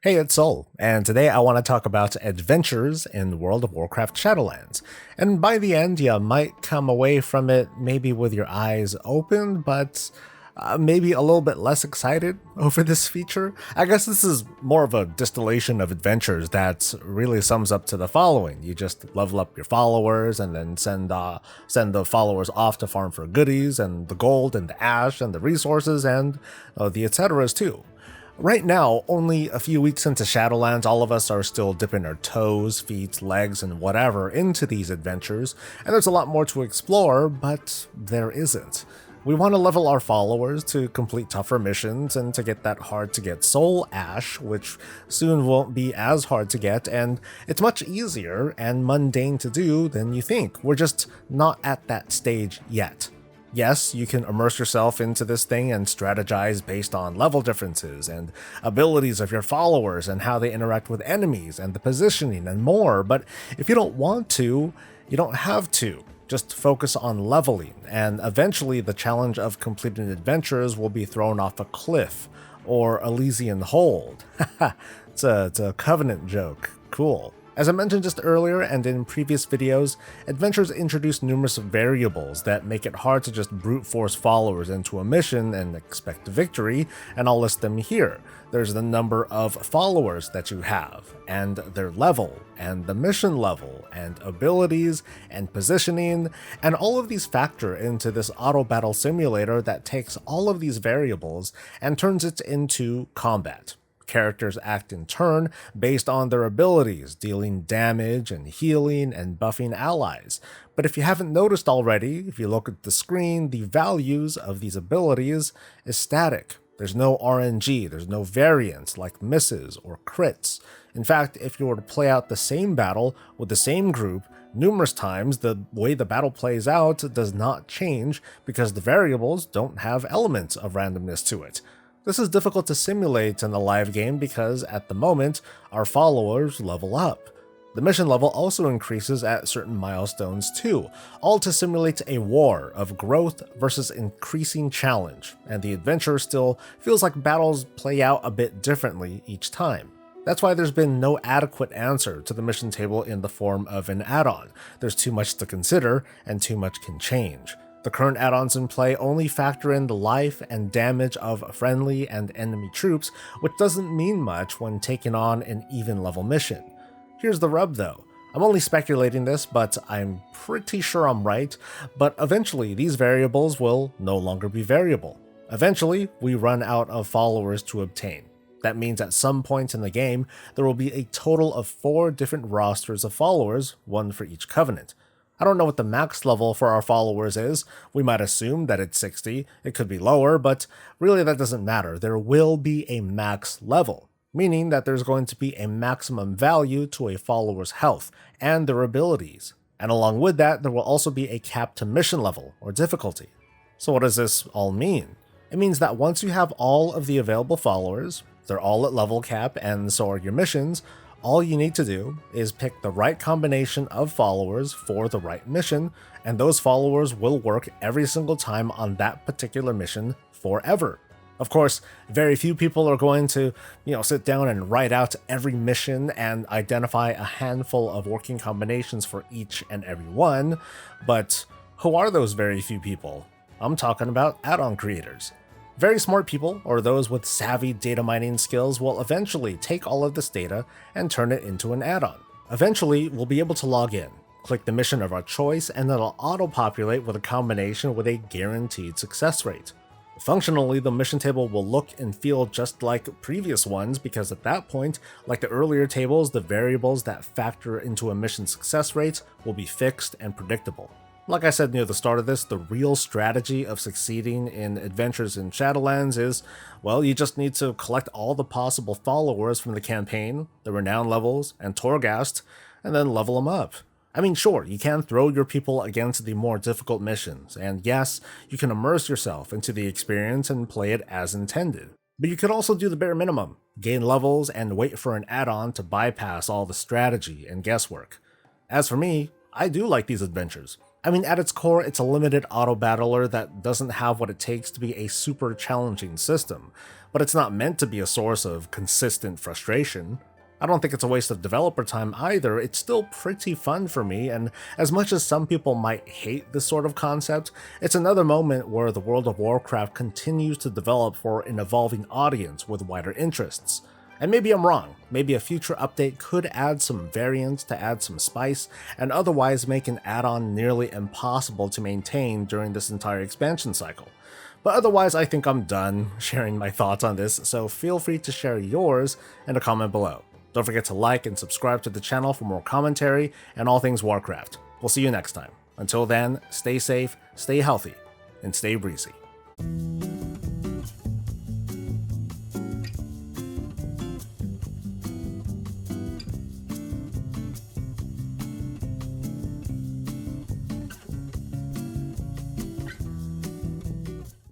Hey, it's Soul, and today I want to talk about adventures in World of Warcraft Shadowlands. And by the end, you might come away from it maybe with your eyes open, but maybe a little bit less excited over this feature. I guess this is more of a distillation of adventures that really sums up to the following. You just level up your followers and then send the followers off to farm for goodies and the gold and the ash and the resources and the etceteras too. Right now, only a few weeks into Shadowlands, all of us are still dipping our toes, feet, legs, and whatever into these adventures, and there's a lot more to explore, but there isn't. We want to level our followers to complete tougher missions and to get that hard to get soul ash, which soon won't be as hard to get, and it's much easier and mundane to do than you think. We're just not at that stage yet. Yes, you can immerse yourself into this thing and strategize based on level differences and abilities of your followers and how they interact with enemies and the positioning and more, but if you don't want to, you don't have to. Just focus on leveling, and eventually the challenge of completing adventures will be thrown off a cliff or Elysian Hold. It's a Covenant joke. Cool. As I mentioned just earlier and in previous videos, adventures introduce numerous variables that make it hard to just brute force followers into a mission and expect victory, and I'll list them here. There's the number of followers that you have, and their level, and the mission level, and abilities, and positioning, and all of these factor into this auto battle simulator that takes all of these variables and turns it into combat. Characters act in turn based on their abilities, dealing damage and healing and buffing allies. But if you haven't noticed already, if you look at the screen, the values of these abilities is static. There's no RNG, there's no variance like misses or crits. In fact, if you were to play out the same battle with the same group numerous times, the way the battle plays out does not change because the variables don't have elements of randomness to it. This is difficult to simulate in a live game because, at the moment, our followers level up. The mission level also increases at certain milestones too, all to simulate a war of growth versus increasing challenge, and the adventure still feels like battles play out a bit differently each time. That's why there's been no adequate answer to the mission table in the form of an add-on. There's too much to consider, and too much can change. The current add-ons in play only factor in the life and damage of friendly and enemy troops, which doesn't mean much when taking on an even level mission. Here's the rub though. I'm only speculating this, but I'm pretty sure I'm right, but eventually these variables will no longer be variable. Eventually, we run out of followers to obtain. That means at some point in the game, there will be a total of 4 different rosters of followers, one for each covenant. I don't know what the max level for our followers is. We might assume that it's 60, it could be lower, but really that doesn't matter. There will be a max level, meaning that there's going to be a maximum value to a follower's health and their abilities. And along with that, there will also be a cap to mission level or difficulty. So what does this all mean? It means that once you have all of the available followers, they're all at level cap and so are your missions, all you need to do is pick the right combination of followers for the right mission, and those followers will work every single time on that particular mission forever. Of course, very few people are going to, sit down and write out every mission and identify a handful of working combinations for each and every one, but who are those very few people? I'm talking about add-on creators. Very smart people, or those with savvy data mining skills, will eventually take all of this data and turn it into an add-on. Eventually, we'll be able to log in, click the mission of our choice, and it'll auto-populate with a combination with a guaranteed success rate. Functionally, the mission table will look and feel just like previous ones because at that point, like the earlier tables, the variables that factor into a mission success rate will be fixed and predictable. Like I said near the start of this, the real strategy of succeeding in adventures in Shadowlands is, well, you just need to collect all the possible followers from the campaign, the renown levels, and Torghast, and then level them up. I mean, sure, you can throw your people against the more difficult missions, and yes, you can immerse yourself into the experience and play it as intended. But you could also do the bare minimum, gain levels, and wait for an add-on to bypass all the strategy and guesswork. As for me, I do like these adventures. I mean, at its core, it's a limited auto battler that doesn't have what it takes to be a super challenging system, but it's not meant to be a source of consistent frustration. I don't think it's a waste of developer time either. It's still pretty fun for me, and as much as some people might hate this sort of concept, it's another moment where the World of Warcraft continues to develop for an evolving audience with wider interests. And maybe I'm wrong, maybe a future update could add some variants to add some spice, and otherwise make an add-on nearly impossible to maintain during this entire expansion cycle. But otherwise, I think I'm done sharing my thoughts on this, so feel free to share yours in a comment below. Don't forget to like and subscribe to the channel for more commentary and all things Warcraft. We'll see you next time. Until then, stay safe, stay healthy, and stay breezy.